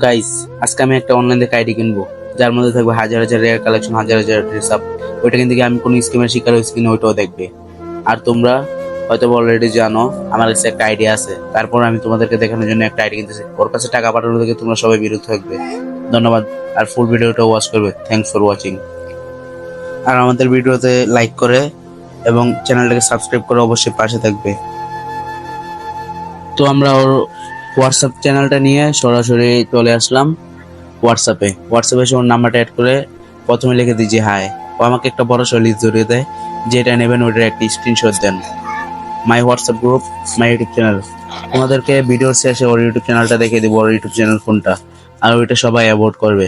Guys, আজকে আমি একটা অনলাইন থেকে আইডি কিনবো, যার মধ্যে থাকবে হাজার হাজার রেয়ার কালেকশন, হাজার হাজার ড্রেস আপ। ওইটা কিন্তু আমি কোনো স্কিমের শিকার হয়েছি কিনা ওইটাও দেখবে। আর তোমরা হয়তো অলরেডি জানো আমার কাছে একটা আইডিয়া আছে, তারপর আমি তোমাদেরকে দেখানোর জন্য একটা আইডি কিনতেছি। ওর কাছে টাকা পাঠানোর থেকে তোমরা সবাই বিরত থাকবে। ধন্যবাদ। আর ফুল ভিডিওটা ওয়াচ করবে। Thanks for watching. আর আমাদের ভিডিওতে লাইক করে এবং চ্যানেলটাকে সাবস্ক্রাইব করে অবশ্যই পাশে থাকবে। তো আমরা ওর হোয়াটসঅ্যাপ চ্যানেলটা নিয়ে সরাসরি চলে আসলাম হোয়াটসঅ্যাপে এসে ওর নাম্বারটা অ্যাড করে প্রথমে লিখে দিই যে হাই। ও আমাকে একটা বড় লিস্ট ধরিয়ে দেয়, যেটা নেবেন ওইটার একটা স্ক্রিনশট দেন। My WhatsApp group, my YouTube channel. তোমাদেরকে ভিডিওর শেষে ওর ইউটিউব চ্যানেলটা দেখে দিব, ওর ইউটিউব চ্যানেল কোনটা, আর ওইটা সবাই অ্যাভয়েড করবে।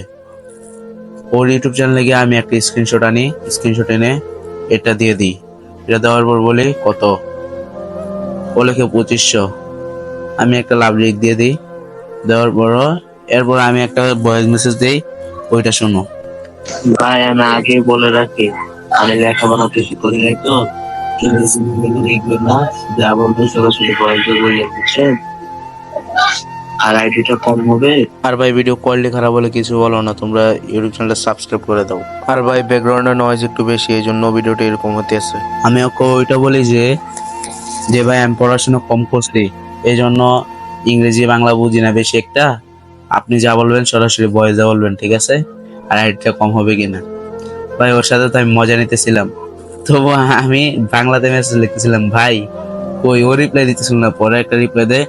ওর ইউটিউব চ্যানেলে গিয়ে আমি একটা স্ক্রিনশট এনে এটা দিয়ে দিই। এটা দেওয়ার পর বলি কত, ও লেখে 2500। আমি একটা লাভ লিখ দিয়ে দিই, দেওয়ার পর এরপর আমি একটা ভয়েস মেসেজ দিই, ওইটা শোনো। ভাই আমি আগে বলে রাখি, আমি লেখাপড়া বেশি করি নাই তো, লিখবেন না, যা বলবো সরাসরি ভয়েস বলে বুঝছেন। আর আইডিটা কম হবে। আর ভাই ভিডিও কোয়ালিটি খারাপ হলে কিছু বলো না, তোমরা ইউটিউব চ্যানেলটা সাবস্ক্রাইব করে দাও। আর ভাই ব্যাকগ্রাউন্ডের নয়েজ একটু বেশি, এই জন্য ভিডিওটা এরকম হতে আছে। আমি ওকে ওইটা বলি যে ভাই আমি পড়াশোনা কম করছি, এই জন্য ইংরেজি বাংলা বুঝি না বেশি একটা। আপনি যা বলবেন সরাসরি ভয়েসে বলবেন, ঠিক আছে? আর হাইটটা কম হবে কিনা। ভাই ওর সাথে তো আমি মজা নিতেছিলাম, তো আমি বাংলাতে মেসেজ লিখতেছিলাম ভাই, ও রিপ্লাই দিতেছিল না। পরে একটা রিপ্লাই দেয়,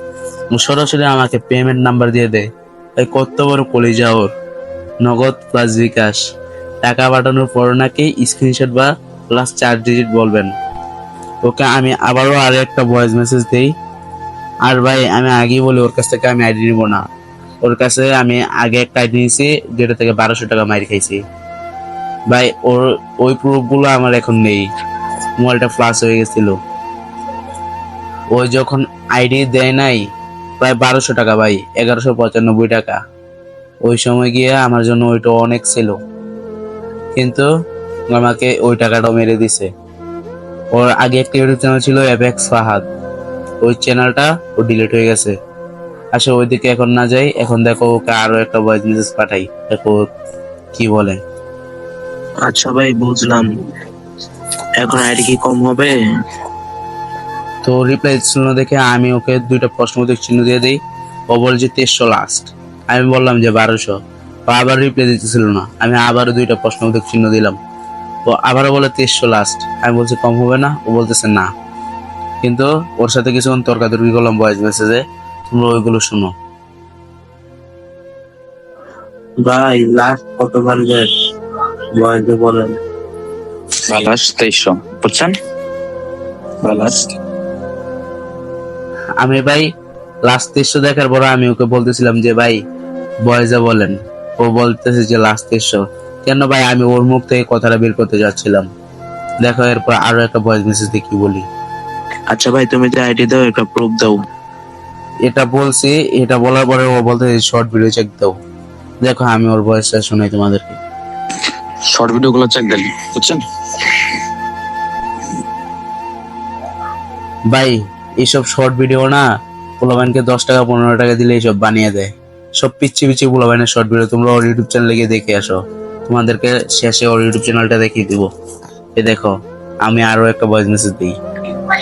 ও সরাসরি আমাকে পেমেন্ট নাম্বার দিয়ে দেয়। ভাই কত বড় কলিজা ওর! নগদ প্লাস বিকাশ। টাকা পাঠানোর পর নাকি স্ক্রিনশট বা প্লাস 4 ডিজিট বলবেন। ওকে আমি আবারও আরো একটা ভয়েস মেসেজ দিই। আর ভাই আমি আগেই বলি, ওর কাছ থেকে আমি আইডি নিব না। ওর কাছে আমি আগে একটা আইডি নিয়েছি, যেটা থেকে 1200 টাকা মাইর খাইছি। ভাই ওর ওই প্রুফ গুলো আমার এখন নেই, মোবাইলটা ফ্লাশ হয়ে গেছিল। ওই যখন আইডি দেয় নাই প্রায় 1200 টাকা, ভাই 1195 টাকা। ওই সময় গিয়ে আমার জন্য ওইটা অনেক ছিল, কিন্তু আমাকে ওই টাকাটাও মেরে দিছে। ওর আগে একটা ইউটিউব চ্যানেল ছিল এপেক্স ফাহাদ, ওই চ্যানেলটা ও ডিলিট হয়ে গেছে। আসলে ওইদিকে এখন না যাই, এখন দেখো ওকে আরো একটা ভয়েস মেসেজ পাঠাই, দেখো কি বলে। আচ্ছা ভাই বুঝলাম, এখন আইডি কি কম হবে? তো রিপ্লাই দিচ্ছিল না দেখে আমি ওকে দুইটা প্রশ্নবোধক চিহ্ন দিয়ে দিই। ও বলে যে 2300 লাস্ট। আমি বললাম যে 1200। ও আবার রিপ্লাই দিতেছিল না, আমি আবারও দুইটা প্রশ্নবোধক চিহ্ন দিলাম। তো আবারও বলে 2300 লাস্ট। আমি বলছি কম হবে না, ও বলতেছে না। কিন্তু ওর সাথে কিছুক্ষণ তর্কাতর্কি করলাম ভয়েস মেসেজে, তোমরা ওইগুলো শুনো। ভাই লাস্ট কত বাজে বয়সে বলেন। লাস্ট 2300 বুঝছেন? লাস্ট আমি ভাই লাস্ট 2300 দেখার পর আমি ওকে বলতেছিলাম যে ভাই বয়েজে বলেন। ও বলতেছে যে লাস্ট 2300। কেন ভাই, আমি ওর মুখ থেকে কথাটা বের করতে যাচ্ছিলাম। দেখো এরপর আরো একটা ভয়েস মেসেজ দিয়ে কি বলি। আচ্ছা ভাই তুমি যে আইডি দাও একটা প্রুফ দাও। এটা বলছি, এটা বলার পরে ও বলতে শর্ট ভিডিও চেক দাও। দেখো আমি ওর ভয়েসটা শোনাই তোমাদেরকে। শর্ট ভিডিও গুলো চেক দেন, বুঝছেন? ভাই এইসব শর্ট ভিডিও না, পোলাবানকে 10 টাকা 15 টাকা দিলে এইসব বানিয়ে দেয়। সব পিচ্ছি পিচ্ছি পোলাবানের শর্ট ভিডিও। তোমরা ওর ইউটিউব চ্যানেলে গিয়ে দেখে আসো, তোমাদেরকে শেষে ওর ইউটিউব চ্যানেলটা দেখিয়ে দিব। এ দেখো আমি আরো একটা ভয়েস মেসেজ দিই।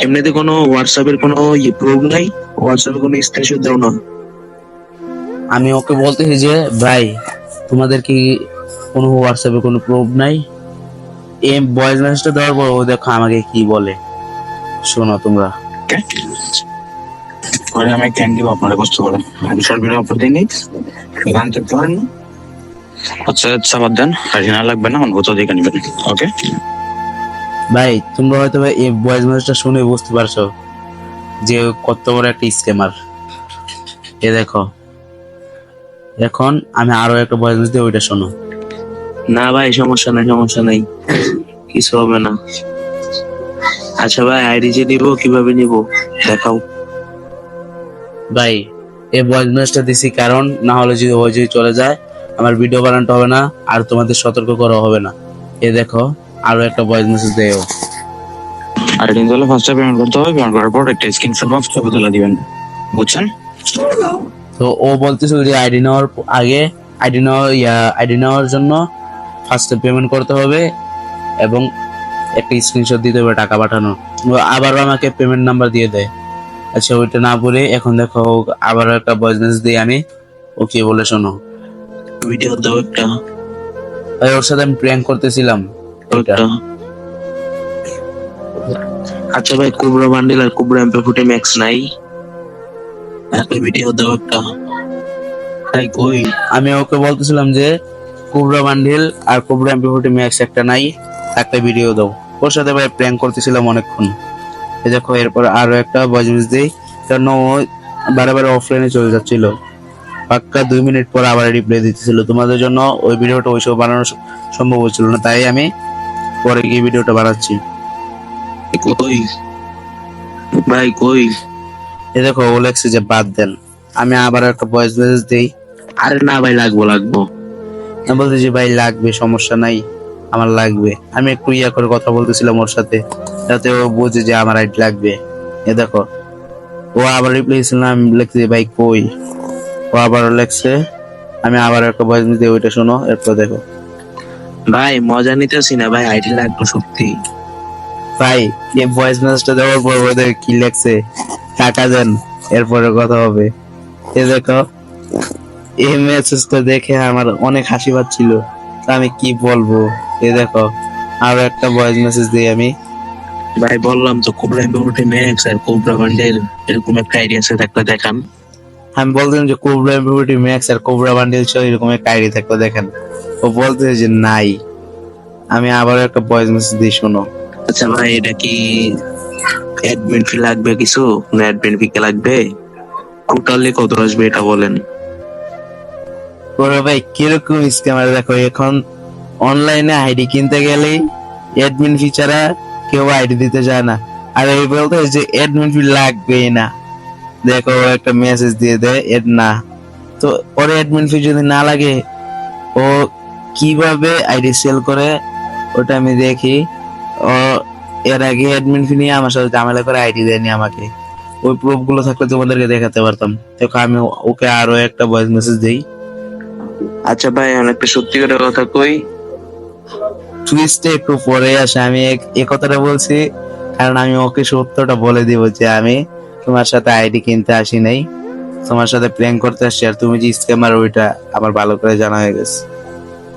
এমনিতে কোনো হোয়াটসঅ্যাপের কোনো প্রুফ নাই? হোয়াটসঅ্যাপে কোনো স্ক্রিনশট দাও না? আমি ওকে বলতেছি যে ভাই তোমাদের কি কোনো হোয়াটসঅ্যাপে কোনো প্রুফ নাই? এই ভয়েস মেসেজটা দেওয়ার পর ও দেখো আমাকে কি বলে, শোনো তোমরা। পরে আমি ক্যান দিব আপনারা কষ্ট করে। আমি শর্ট ভিডিও আপলোড দিই, গান করতে পারেন না? আচ্ছা আচ্ছা বাদ দেন, হারিনা লাগবে না, অনুভূত দেখে নেবেন। ওকে ভাই তোমরা হয়তো ভাই এই ভয়েস মেসেজটা শুনে বুঝতে পারছো যে কত বড় একটা স্ক্যামার। এ দেখো এখন আমি আরো একটা ভয়েস মেসেজ দিই, ওইটা শোনো। না ভাই সমস্যা নাই, কিছু হবে না। আচ্ছা ভাই আইডি যে নিবো কিভাবে নিবো দেখাও। ভাই এই ভয়েস মেসেজটা দিছি কারণ না হলে যদি ও যদি চলে যায় আমার ভিডিও বানানো হবে না, আর তোমাদের সতর্ক করা হবে না। এ দেখো আরো একটা ভয়েস মেসেজ দেও। আইডি নিতে হলে ফার্স্টে পেমেন্ট করতে হবে, পেমেন্ট করার পর একটা স্ক্রিনশট বা ছবি তুলে দিবেন, বুঝছেন? তো ও বলতেছিল যে আইডি নেওয়ার আগে আইডি নেওয়ার জন্য ফার্স্টে পেমেন্ট করতে হবে এবং একটা স্ক্রিনশট দিতে হবে টাকা পাঠানো। ও আবারও আমাকে পেমেন্ট নাম্বার দিয়ে দেয়। আচ্ছা ওইটা না বলে এখন দেখো আবারও একটা ভয়েস মেসেজ দিই আমি, ও কি বলে শোনো। ভিডিও দাও একটা। ভাই ওর সাথে আমি প্র্যাঙ্ক করতেছিলাম ওইটা। আচ্ছা ভাই, কোবরা বান্ডিল আর কোবরা এমপি40 ম্যাক্স নাই? একটা ভিডিও দাও একটা। তাই কই? আমি ওকে বলতেছিলাম যে কোবরা বান্ডিল আর কোবরা এমপি40 ম্যাক্স একটা নাই, একটা ভিডিও দাও। ওর সাথে ভাই প্র্যাঙ্ক করতেছিলাম অনেকক্ষণ। এই দেখো এরপর আরো একটা ভয়েস মেসেজ দিই, কারণ ও বারে অফলাইনে চলে যাচ্ছিল। পাক্কা 2 মিনিট পর আবার রিপ্লাই দিতেছিল। তোমাদের জন্য ওই ভিডিওটা ওই সময় বানানো সম্ভব হচ্ছিল না, তাই আমি পরে গিয়ে ভিডিওটা বানাচ্ছি। কই ভাই কই? এই দেখো ও লেখছে যে বাদ দেন। আমি আবার একটা ভয়েস মেসেজ দিই। আরে না ভাই, লাগবো। আমি বলতেছি ভাই লাগবে, সমস্যা নাই, আমার লাগবে। আমি একটু ইয়া করে কথা বলতেছিলাম ওর সাথে, যাতে ও বুঝে যে আমার আইডি লাগবে। এ দেখো ও আবার রিপ্লাই দিছিল, আমি লিখছি ভাই কই। ও আবার লেখছে। আমি আবার একটা ভয়েস মেসেজ দিই, ওইটা শোনো এরপর দেখো। ভাই মজা নিতেছি না ভাই, আইডি লাগবে সত্যি। ভাই এই ভয়েস মেসেজটা দেওয়ার পর ওদের কি লেখছে, টাকা দেন এরপরে কথা হবে। এ দেখো এই মেসেজটা দেখে আমার অনেক হাসি পাচ্ছিল, তা আমি কি বলবো। এ দেখো আরো একটা ভয়েস মেসেজ দিই আমি। ভাই বললাম তো, কোবরা এমপি40 ম্যাক্স আর কোবরা বান্ডিল এরকম একটা আইডিয়া আছে, থাকলে দেখান। আমি বলতাম যে কোবরা এমপি40 ম্যাক্স আর কোবরা বান্ডিল সহ এরকম একটা আইডি থাকলে দেখেন। ও বলতে যে নাই। আমি আবার একটা ভয়েস মেসেজ দিই, শোনো। আচ্ছা ভাই, এটা কি অ্যাডমিন ফি লাগবে কিছু? না অ্যাডমিন ফি কে লাগবে? টোটালি কত আসবে এটা বলেন। ওরে ভাই কিরকম স্ক্যামার দেখো, এখন অনলাইনে আইডি কিনতে গেলেই অ্যাডমিন ফি ছাড়া কেউ আইডি দিতে চায় না। আর এই বলতে যে অ্যাডমিন ফি লাগবেই না। দেখো ও একটা মেসেজ দিয়ে দেয় এড না, তো ওর অ্যাডমিন ফি যদি না লাগে ও কিভাবে আইডি সেল করে ওটা আমি দেখি। ও এর আগে অ্যাডমিন ফি নিয়ে আমার সাথে ঝামেলা করে আইডি দেয়নি আমাকে। ওই প্রুফ গুলো থাকলে তোমাদেরকে দেখাতে পারতাম। দেখো আমি ওকে আরো একটা ভয়েস মেসেজ দেই। আচ্ছা ভাই, অনেকটা সত্যি করে কথা কই। টুইস্টে একটু পরে আসে। আমি এই কথাটা বলছি কারণ আমি ওকে সত্যটা বলে দিব যে আমি তোমার সাথে আইডি কিনতে আসি নাই, তোমার সাথে প্র্যাঙ্ক করতে আসছি, আর তুমি যে স্ক্যামার ওইটা আমার ভালো করে জানা হয়ে গেছে।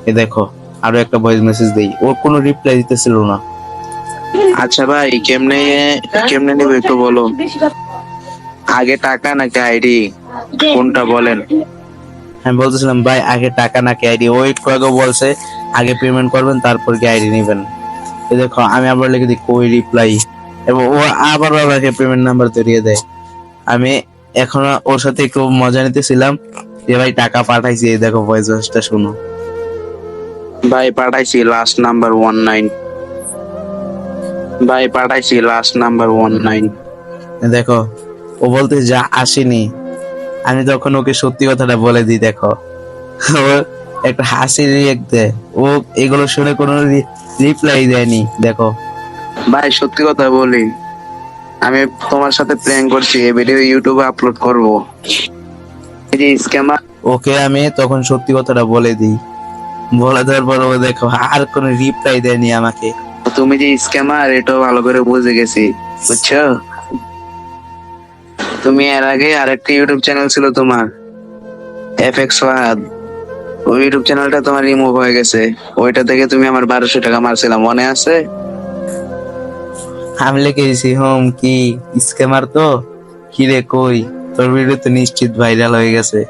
এ দেখো আরো একটা ভয়েস মেসেজ দেই, ওর কোনো রিপ্লাই দিতেছিল না। আচ্ছা ভাই, কেমনে নেবে একটু বলো। আগে টাকা নাকি আইডি, কোনটা বলেন? আমি বলতেছিলাম ভাই আগে টাকা নাকি আইডি। ও একটু আগে বলছে আগে পেমেন্ট করবেন তারপর কি আইডি নেবেন। এই দেখো আমি আবার লিখে দিই কই রিপ্লাই, এবং ও আবার আমাকে পেমেন্ট নাম্বার ধরিয়ে দেয়। আমি এখন ওর সাথে একটু মজা নিতেছিলাম যে ভাই টাকা পাঠাইছি। এই দেখো ভয়েস মেসেজটা শুনো। ভাই পাঠাইছি লাস্ট নাম্বার 19। ভাই পাঠাইছি লাস্ট নাম্বার 19। দেখো ও বলতে যা আসেনি। আমি তখন ওকে সত্যি কথাটা বলে দিই। দেখো ও একটা হাসি রিয়েক্ট দেয়। ও এগুলো শুনে কোনো রিপ্লাই দেয়নি। দেখো ভাই সত্যি কথা বলি, আমি তোমার সাথে প্র্যাঙ্ক করছি, এই ভিডিও ইউটিউবে আপলোড করব। এই যে স্ক্যামার। ওকে আমি তখন সত্যি কথাটা বলে দিই। বলে দেওয়ার পর ও দেখো আর কোনো রিপ্লাই দেয়নি আমাকে। তুমি যে স্ক্যামার এটাও ভালো করে বুঝে গেছি, বুঝছো? তুমি এর আগে আরেকটা ইউটিউব চ্যানেল ছিল তোমার, এফএক্স ফাহাদ। ওই ইউটিউব চ্যানেলটা তোমার রিমুভ হয়ে গেছে। ওইটা থেকে তুমি আমার 1200 টাকা মারছিলাম, মনে আছে? আমি লিখে দিয়েছি হোম কি স্ক্যামার তো, কি রে কই তোর ভিডিও তো নিশ্চিত ভাইরাল হয়ে গেছে।